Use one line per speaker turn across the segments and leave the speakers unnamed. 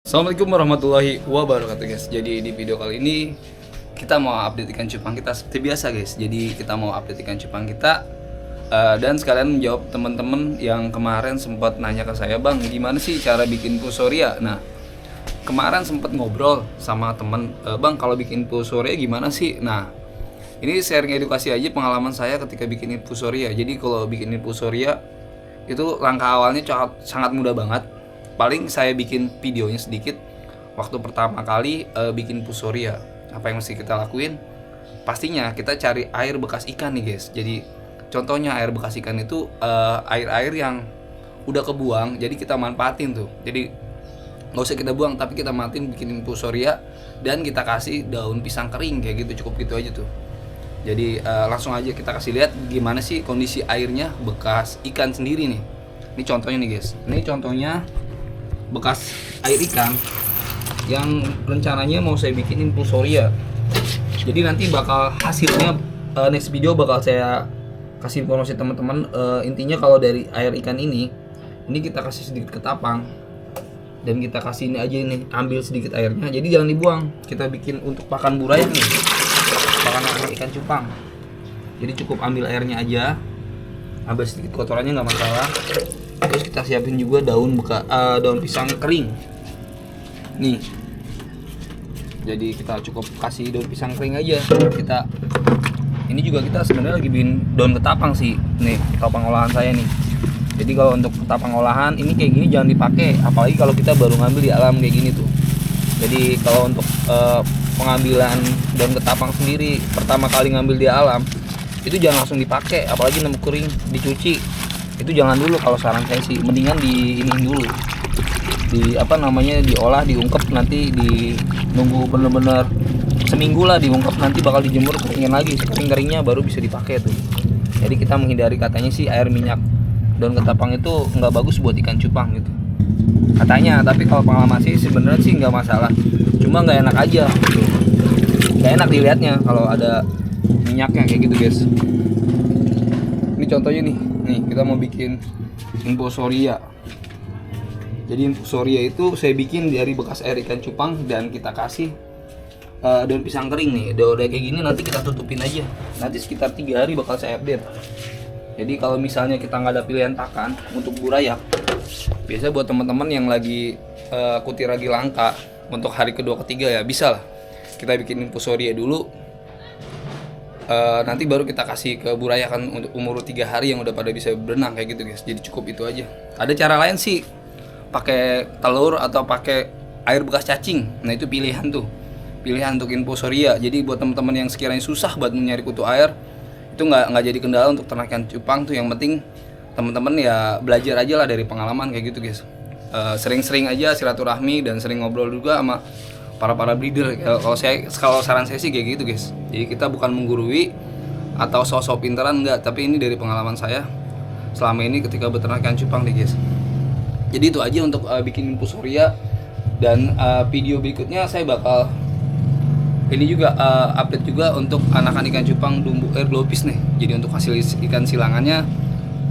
Assalamualaikum warahmatullahi wabarakatuh guys. Jadi di video kali ini kita mau update ikan cupang kita seperti biasa guys. Jadi kita mau update ikan cupang kita dan sekalian menjawab teman-teman yang kemarin sempat nanya ke saya, Bang, gimana sih cara bikin fusoria? Nah, kemarin sempat ngobrol sama temen, Bang, kalau bikin fusoria gimana sih? Nah, ini sharing edukasi aja pengalaman saya ketika bikin fusoria. Jadi kalau bikin fusoria itu langkah awalnya sangat mudah banget. Paling saya bikin videonya sedikit waktu pertama kali bikin fusoria. Apa yang mesti kita lakuin? Pastinya kita cari air bekas ikan nih guys. Jadi contohnya air bekas ikan itu air-air yang udah kebuang, jadi kita manfaatin tuh. Jadi nggak usah kita buang, tapi kita manfaatin bikin fusoria dan kita kasih daun pisang kering kayak gitu, cukup gitu aja tuh. Jadi langsung aja kita kasih lihat gimana sih kondisi airnya bekas ikan sendiri nih. Ini contohnya nih guys. Ini contohnya bekas air ikan yang rencananya mau saya bikinin fusoria. Jadi nanti bakal hasilnya next video bakal saya kasih informasi teman-teman. Intinya kalau dari air ikan ini kita kasih sedikit ketapang dan kita kasih ini aja, ini ambil sedikit airnya, jadi jangan dibuang. Kita bikin untuk pakan burayak nih, pakan ikan cupang. Jadi cukup ambil airnya aja, ambil sedikit kotorannya nggak masalah. Terus kita siapin juga daun pisang kering nih. Jadi kita cukup kasih daun pisang kering aja. Ini juga kita sebenarnya lagi bikin daun ketapang sih. Nih ketapang olahan saya nih. Jadi kalau untuk ketapang olahan ini kayak gini jangan dipakai, apalagi kalau kita baru ngambil di alam kayak gini tuh. Jadi kalau untuk pengambilan daun ketapang sendiri pertama kali ngambil di alam itu jangan langsung dipakai, apalagi nemu kering dicuci. Itu jangan dulu, kalau saran saya sih mendingan diinin dulu, diolah, diungkep, nanti nunggu bener-bener seminggu lah diungkep, nanti bakal dijemur keringin lagi, kering-keringnya baru bisa dipakai tuh. Jadi kita menghindari, katanya sih air minyak daun ketapang itu nggak bagus buat ikan cupang gitu katanya, tapi kalau pengalaman sih sebenarnya sih nggak masalah, cuma nggak enak aja gitu. Nggak enak dilihatnya kalau ada minyaknya kayak gitu guys. Ini contohnya nih kita mau bikin infusoria. Jadi infusoria itu saya bikin dari bekas air ikan cupang dan kita kasih daun pisang kering nih. Udah kayak gini nanti kita tutupin aja. Nanti sekitar 3 hari bakal saya update. Jadi kalau misalnya kita nggak ada pilihan pakan untuk burayak, biasa buat teman-teman yang lagi kutir lagi langka untuk hari kedua ketiga ya bisa lah kita bikin infusoria dulu. Nanti baru kita kasih ke burayakan untuk umur 3 hari yang udah pada bisa berenang kayak gitu guys. Jadi cukup itu aja. Ada cara lain sih, pakai telur atau pakai air bekas cacing. Nah itu pilihan tuh, pilihan untuk infusoria. Jadi buat teman-teman yang sekiranya susah buat mencari kutu air, itu nggak jadi kendala untuk ternak ikan cupang tuh. Yang penting teman-teman ya belajar aja lah dari pengalaman kayak gitu guys. Sering-sering aja silaturahmi dan sering ngobrol juga sama para breeder. Kalau saran saya sih kayak gitu guys. Jadi kita bukan menggurui atau sosok pintaran, enggak, tapi ini dari pengalaman saya selama ini ketika beternak ikan cupang nih guys. Jadi itu aja untuk bikin infusoria, dan video berikutnya saya bakal ini juga update juga untuk anakan ikan cupang dumbu air globis nih. Jadi untuk hasil ikan silangannya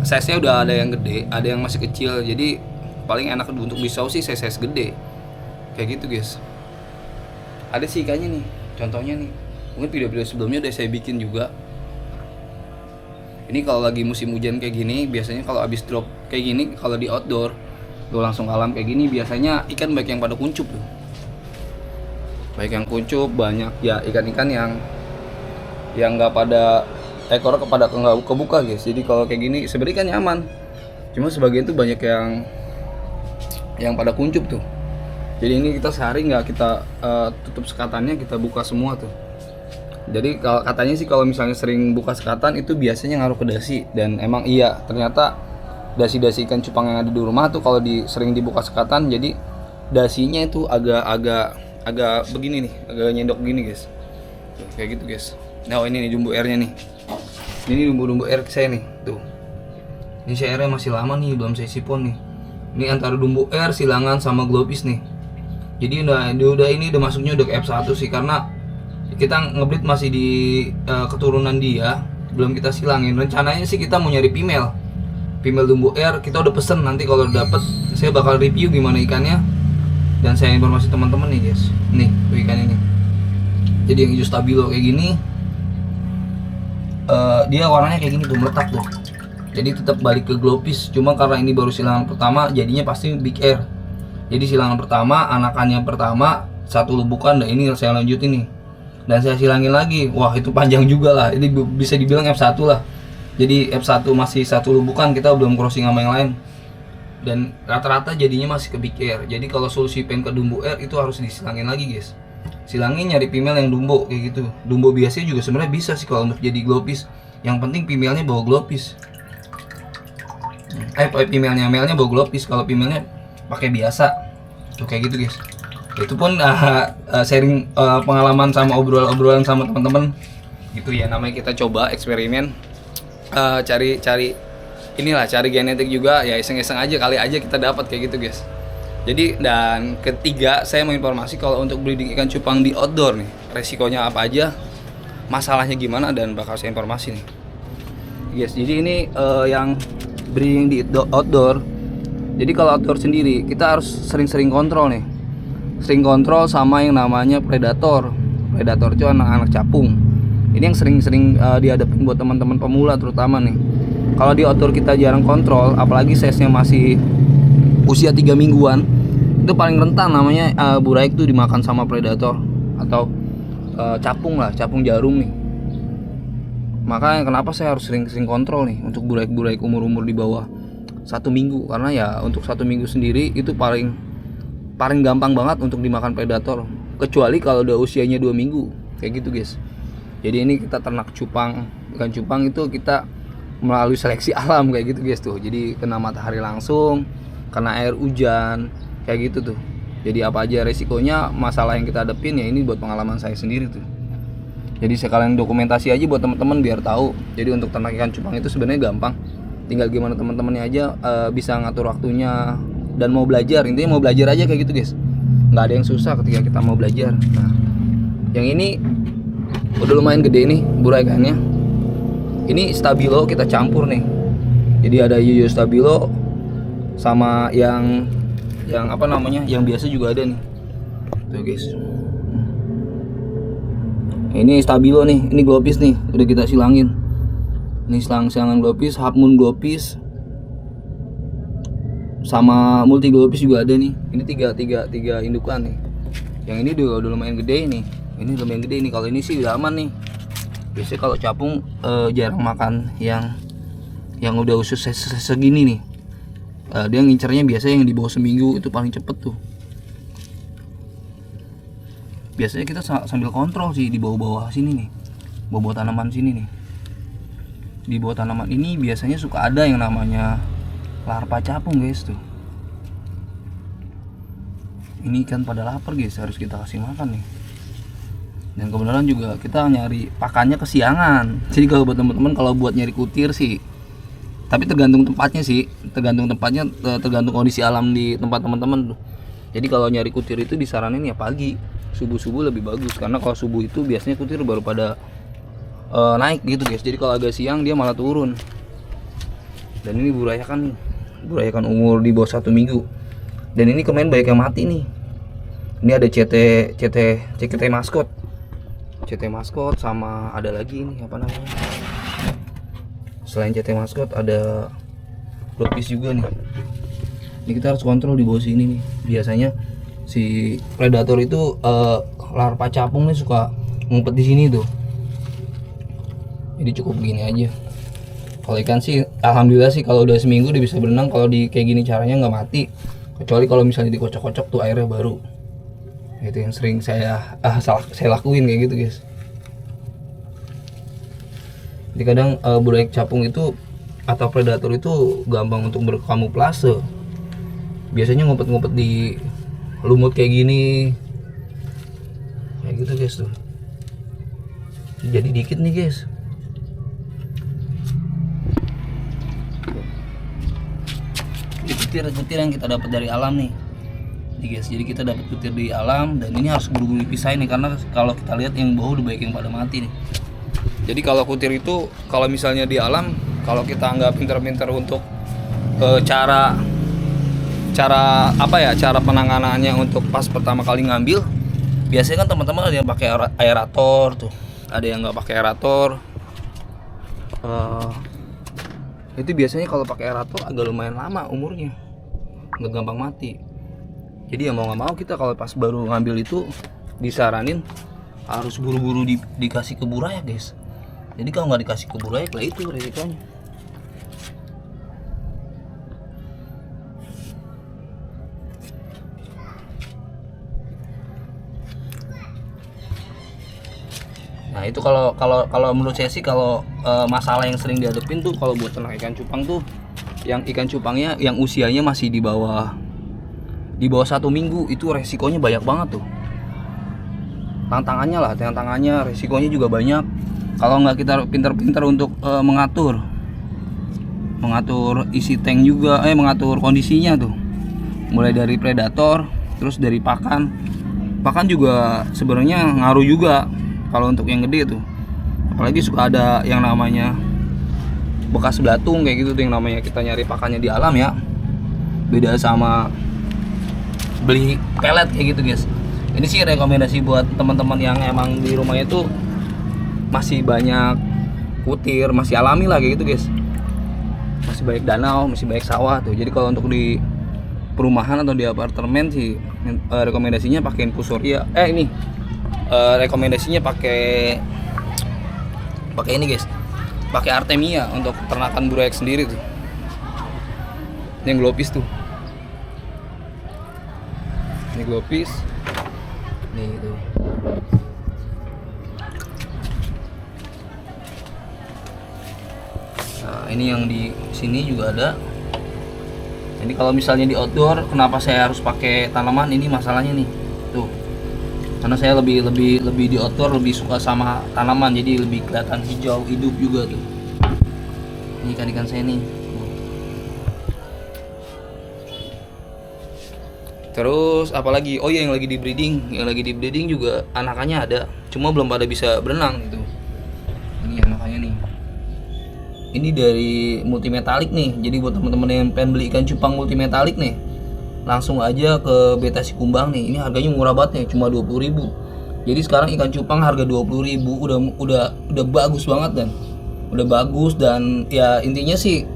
size-nya udah ada yang gede, ada yang masih kecil. Jadi paling enak untuk disau sih size gede kayak gitu guys. Ada sih ikannya nih, contohnya nih, mungkin video-video sebelumnya udah saya bikin juga. Ini kalau lagi musim hujan kayak gini, biasanya kalau habis drop kayak gini, kalau di outdoor tuh langsung alam kayak gini, biasanya ikan baik yang pada kuncup tuh, baik yang kuncup, banyak ya ikan-ikan yang nggak pada ekornya nggak kebuka guys. Jadi kalau kayak gini sebenarnya ikan nyaman, cuma sebagian tuh banyak yang pada kuncup tuh. Jadi ini kita sehari nggak kita tutup sekatannya, kita buka semua tuh. Jadi kalau katanya sih kalau misalnya sering buka sekatan itu biasanya ngaruh ke dasi, dan emang iya, ternyata dasi-dasi ikan cupang yang ada di rumah tuh kalau sering dibuka sekatan, jadi dasinya itu agak begini nih, agak nyendok gini guys. Tuh, kayak gitu guys. Nah ini nih jumbo airnya nih. Ini jumbo air saya nih tuh. Ini saya airnya masih lama nih, belum saya sipon nih. Ini antara dumbo air, silangan sama globis nih. Jadi udah masuknya udah ke F1 sih, karena kita ngebreed masih di keturunan dia, belum kita silangin. Rencananya sih kita mau nyari female dumbo air, kita udah pesen. Nanti kalau dapet saya bakal review gimana ikannya, Dan saya informasi teman-teman nih guys, nih tuh ikan ini. Jadi yang hijau stabilo kayak gini, dia warnanya kayak gini tuh, meletak tuh. Jadi tetap balik ke glowfish, cuma karena ini baru silangan pertama jadinya pasti big air. Jadi silangan pertama, anakannya pertama satu lubukan, dan ini saya lanjutin nih. Dan saya silangin lagi, wah itu panjang juga lah, ini bisa dibilang F1 lah. Jadi F1 masih satu lubukan, kita belum crossing sama yang lain. Dan rata-rata jadinya masih ke big air. Jadi kalau solusi pengen ke dumbo air itu harus disilangin lagi guys. Silangin nyari female yang dumbo kayak gitu. Dumbo biasanya juga sebenarnya bisa sih kalau untuk jadi glowfish. Yang penting female-nya bawa glowfish. Female-nya, male-nya bawa glowfish, kalau female-nya pakai biasa. Tuh kayak gitu guys. Itu pun sharing pengalaman sama obrolan sama teman-teman gitu ya, namanya kita coba eksperimen, cari genetik juga ya, iseng-iseng aja, kali aja kita dapat kayak gitu guys. Jadi dan ketiga, saya mau informasi kalau untuk breeding ikan cupang di outdoor nih, resikonya apa aja, masalahnya gimana, dan bakal saya informasi nih guys. Jadi ini yang breeding di outdoor. Jadi kalau outdoor sendiri kita harus sering-sering kontrol nih, sering kontrol sama yang namanya predator. Predator itu anak-anak capung. Ini yang sering-sering dihadapin buat teman-teman pemula terutama nih. Kalau di outdoor kita jarang kontrol, apalagi size-nya masih usia 3 mingguan, itu paling rentan namanya buraik tuh dimakan sama predator atau capung lah, capung jarum nih. Makanya kenapa saya harus sering-sering kontrol nih untuk buraik-buraik umur-umur di bawah 1 minggu, karena ya untuk 1 minggu sendiri itu paling gampang banget untuk dimakan predator, kecuali kalau udah usianya 2 minggu kayak gitu guys. Jadi ini kita ternak cupang, ikan cupang itu kita melalui seleksi alam kayak gitu guys tuh. Jadi kena matahari langsung, kena air hujan kayak gitu tuh. Jadi apa aja resikonya, masalah yang kita hadapin ya, ini buat pengalaman saya sendiri tuh. Jadi sekalian dokumentasi aja buat teman-teman biar tahu. Jadi untuk ternak ikan cupang itu sebenarnya gampang, tinggal gimana teman-temannya aja bisa ngatur waktunya dan mau belajar. Intinya mau belajar aja kayak gitu guys, nggak ada yang susah ketika kita mau belajar. Nah yang ini udah lumayan gede nih buraikannya. Ini stabilo kita campur nih, jadi ada yoyo stabilo sama yang apa namanya, yang biasa juga ada nih tuh guys. Ini stabilo nih, ini glowfish nih, udah kita silangin. Ini silangan glowfish, half moon glowfish sama multi glowfish juga ada nih. Ini tiga indukan nih. Yang ini udah lumayan gede nih. Ini lumayan gede nih. Kalau ini sih udah aman nih. Biasanya kalau capung jarang makan yang udah usus segini nih. Dia ngincernya biasanya yang di bawah seminggu, itu paling cepet tuh. Biasanya kita sambil kontrol sih di bawah-bawah sini nih, bawah tanaman sini nih. Di bawah tanaman ini biasanya suka ada yang namanya larva capung guys tuh. Ini ikan pada lapar guys, harus kita kasih makan nih. Dan kebenaran juga kita nyari pakannya kesiangan. Jadi kalau buat teman-teman, kalau buat nyari kutir sih, tapi tergantung tempatnya sih, tergantung kondisi alam di tempat teman-teman tuh. Jadi kalau nyari kutir itu disaranin ya pagi, subuh lebih bagus, karena kalau subuh itu biasanya kutir baru pada naik gitu guys. Jadi kalau agak siang dia malah turun. Dan ini burayakan nih, burayakan umur di bawah 1 minggu. Dan ini kemarin banyak yang mati nih. Ini ada CT maskot sama ada lagi nih apa namanya, selain CT maskot ada glowfish juga nih. Ini kita harus kontrol di bawah sini nih. Biasanya si predator itu larva capung nih suka ngumpet di sini tuh. Jadi cukup begini aja. Kalau ikan sih alhamdulillah sih kalau udah seminggu dia bisa berenang. Kalau di kayak gini caranya nggak mati, kecuali kalau misalnya dikocok-kocok tuh airnya baru. Itu yang sering saya lakuin kayak gitu guys. Jadi kadang buraik capung itu atau predator itu gampang untuk berkamuflase. Biasanya ngumpet-ngumpet di lumut kayak gini, kayak gitu guys tuh. Jadi dikit nih guys. Kutir yang kita dapat dari alam nih guys. Jadi kita dapat kutir di alam, dan ini harus buru-buru dipisahin nih, karena kalau kita lihat yang bau udah banyak yang pada mati nih. Jadi kalau kutir itu kalau misalnya di alam, kalau kita nggak pinter-pinter untuk cara cara apa ya, cara penanganannya untuk pas pertama kali ngambil, biasanya kan teman-teman ada yang pakai aerator tuh, ada yang nggak pakai aerator. Itu biasanya kalau pakai aerator agak lumayan lama umurnya, nggak gampang mati. Jadi ya mau nggak mau kita kalau pas baru ngambil itu disaranin harus buru-buru dikasih ke burayak guys. Jadi kalau nggak dikasih ke burayak lah itu resikonya. Nah itu kalau menurut saya sih, kalau masalah yang sering dihadapin tuh kalau buat ternak ikan cupang tuh, yang ikan cupangnya yang usianya masih di bawah 1 minggu, itu resikonya banyak banget tuh. Tantangannya resikonya juga banyak. Kalau nggak kita pintar-pintar untuk mengatur isi tank juga, mengatur kondisinya tuh, mulai dari predator, terus dari pakan juga sebenarnya ngaruh juga. Kalau untuk yang gede tuh, apalagi suka ada yang namanya bekas belatung kayak gitu tuh, yang namanya kita nyari pakannya di alam ya, beda sama beli pelet kayak gitu guys. Ini sih rekomendasi buat teman-teman yang emang di rumahnya tuh masih banyak kutir, masih alami lah kayak gitu guys, masih banyak danau, masih banyak sawah tuh. Jadi kalau untuk di perumahan atau di apartemen sih rekomendasinya pakai infusoria. Rekomendasinya pakai ini guys, pakai Artemia untuk ternakan burayak sendiri tuh. Ini yang glopis tuh, ini glopis nih tuh. Nah ini yang di sini juga ada. Ini kalau misalnya di outdoor, kenapa saya harus pakai tanaman? Ini masalahnya nih tuh, karena saya lebih di outdoor lebih suka sama tanaman, jadi lebih kelihatan hijau hidup juga tuh. Ini ikan saya nih. Terus apalagi, oh ya, yang lagi di breeding juga anakannya ada, cuma belum pada bisa berenang gitu. Ini anakannya nih. Ini dari multimetalik nih. Jadi buat teman-teman yang pengen beli ikan cupang multimetalik nih, langsung aja ke Beta Sikumbang nih. Ini harganya murah banget nih, cuma 20.000. Jadi sekarang ikan cupang harga 20.000 udah bagus banget dan ya intinya sih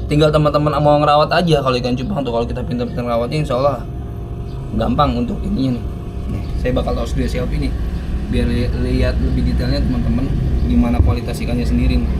tinggal teman-teman mau ngerawat aja. Kalau ikan cupang tuh kalau kita pintar-pintar ngerawatnya, insya Allah gampang untuk ininya nih. Saya bakal taruh di selfie nih biar lihat lebih detailnya teman-teman gimana kualitas ikannya sendiri nih.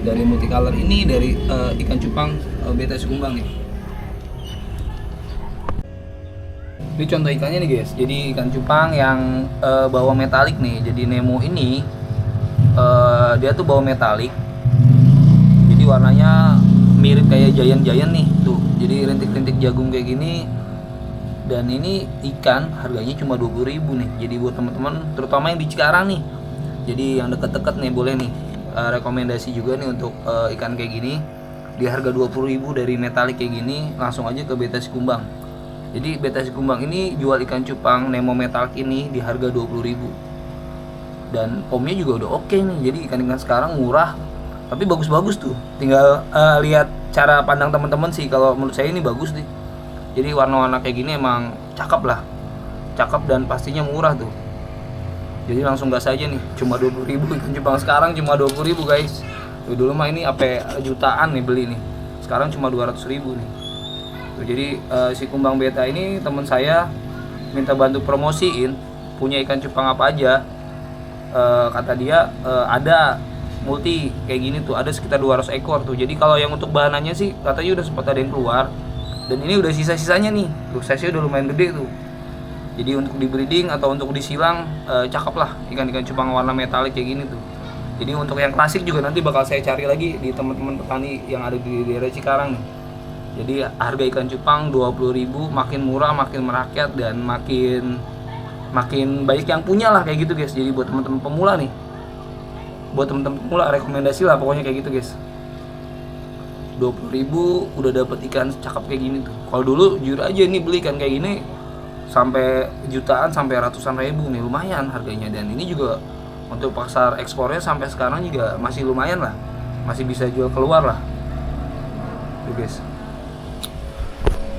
Dari multicolor ini, dari ikan cupang Beta Sikumbang nih. Ini contoh ikannya nih guys. Jadi ikan cupang yang bawa metalik nih. Jadi Nemo ini dia tuh bawa metalik. Jadi warnanya mirip kayak giant nih tuh. Jadi rintik-rintik jagung kayak gini. Dan ini ikan harganya cuma 20.000 nih. Jadi buat teman-teman terutama yang di Cikarang nih, jadi yang deket-deket nih boleh nih, rekomendasi juga nih untuk ikan kayak gini di harga 20.000 dari metalik kayak gini, langsung aja ke Beta Sikumbang. Jadi Beta Sikumbang ini jual ikan cupang Nemo metalik ini di harga 20.000. Dan pomnya juga udah oke nih. Jadi ikan-ikan sekarang murah tapi bagus-bagus tuh. Tinggal lihat cara pandang teman-teman sih. Kalau menurut saya ini bagus nih. Jadi warna-warna kayak gini emang cakep lah. Cakep dan pastinya murah tuh. Jadi langsung gas aja nih, cuma 20.000 ikan cupang sekarang cuma 20.000 guys. Dulu mah ini apa jutaan nih beli nih. Sekarang cuma 200.000 nih. Tuh, jadi si Kumbang Beta ini teman saya minta bantu promosiin punya ikan cupang apa aja. Kata dia ada multi kayak gini tuh, ada sekitar 200 ekor tuh. Jadi kalau yang untuk bahanannya sih katanya udah sempat ada yang keluar. Dan ini udah sisa-sisanya nih. Tuh size-nya udah lumayan gede tuh. Jadi untuk di breeding atau untuk disilang cakep lah ikan-ikan cupang warna metalik kayak gini tuh. Jadi untuk yang klasik juga nanti bakal saya cari lagi di teman-teman petani yang ada di daerah Cikarang nih. Jadi harga ikan cupang 20.000, makin murah, makin merakyat, dan makin banyak yang punya lah kayak gitu guys. Jadi buat teman-teman pemula nih, buat teman-teman pemula rekomendasi lah pokoknya kayak gitu guys. 20.000 udah dapet ikan cakep kayak gini tuh. Kalau dulu jujur aja nih beli ikan kayak gini sampai jutaan, sampai ratusan ribu nih, lumayan harganya. Dan ini juga untuk pasar ekspornya sampai sekarang juga masih lumayan lah, masih bisa jual keluar lah tuh guys.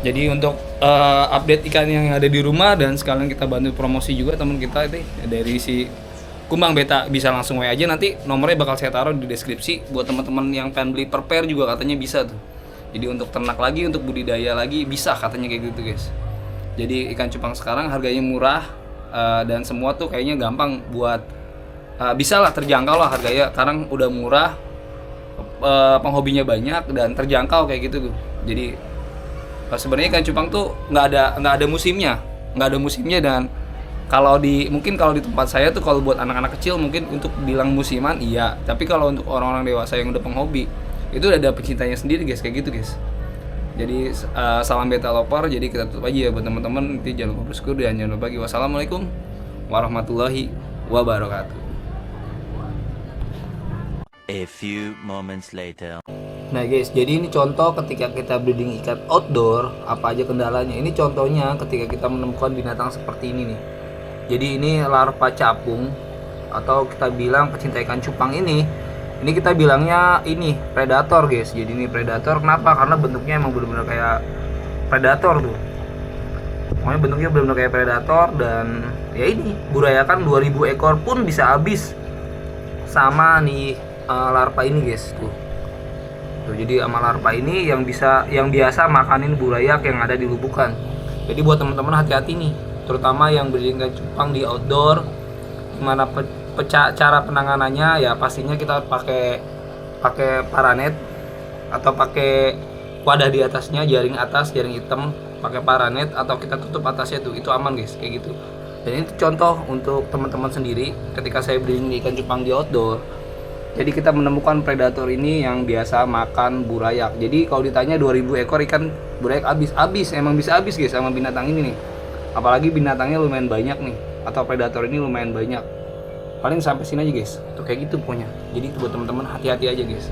Jadi untuk update ikan yang ada di rumah dan sekalian kita bantu promosi juga teman kita itu dari si Kumbang Beta, bisa langsung WA aja, nanti nomornya bakal saya taruh di deskripsi buat teman-teman yang pengen beli per pair juga katanya bisa tuh. Jadi untuk ternak lagi, untuk budidaya lagi bisa katanya kayak gitu guys. Jadi ikan cupang sekarang harganya murah dan semua tuh kayaknya gampang buat bisa lah, terjangkau lah harganya. Sekarang udah murah, penghobinya banyak dan terjangkau kayak gitu tuh. Jadi sebenarnya ikan cupang tuh nggak ada musimnya dan mungkin kalau di tempat saya tuh kalau buat anak-anak kecil mungkin untuk bilang musiman iya, tapi kalau untuk orang-orang dewasa yang udah penghobi itu udah ada pecintanya sendiri guys, kayak gitu guys. Jadi salam beta lover, jadi kita tutup aja ya buat teman-teman, nanti jangan lupa bersyukur dan jangan lupa bagi. Wassalamualaikum warahmatullahi wabarakatuh.
A few moments later.
Nah guys, jadi ini contoh ketika kita breeding ikan outdoor, apa aja kendalanya. Ini contohnya ketika kita menemukan binatang seperti ini nih. Jadi ini larva capung atau kita bilang pecinta ikan cupang ini kita bilangnya ini predator guys. Jadi ini predator, kenapa? Karena bentuknya emang benar-benar kayak predator tuh. Pokoknya bentuknya benar-benar kayak predator dan ya ini burayakan 2000 ekor pun bisa habis sama nih larva ini guys tuh. Jadi sama larva ini yang biasa makanin burayak yang ada di lubukan. Jadi buat teman-teman hati-hati nih, terutama yang breeding ikan cupang di outdoor. Gimana cara penanganannya ya, pastinya kita pakai paranet atau pakai wadah di atasnya, jaring atas, jaring hitam, pakai paranet atau kita tutup atasnya tuh, itu aman guys kayak gitu. Dan ini contoh untuk teman-teman sendiri ketika saya breeding ikan cupang di outdoor. Jadi kita menemukan predator ini yang biasa makan burayak. Jadi kalau ditanya 2000 ekor ikan burayak habis, emang bisa habis guys sama binatang ini nih. Apalagi binatangnya lumayan banyak nih, atau predator ini lumayan banyak. Paling sampai sini aja guys. Tuh kayak gitu pokoknya. Jadi buat teman-teman hati-hati aja guys.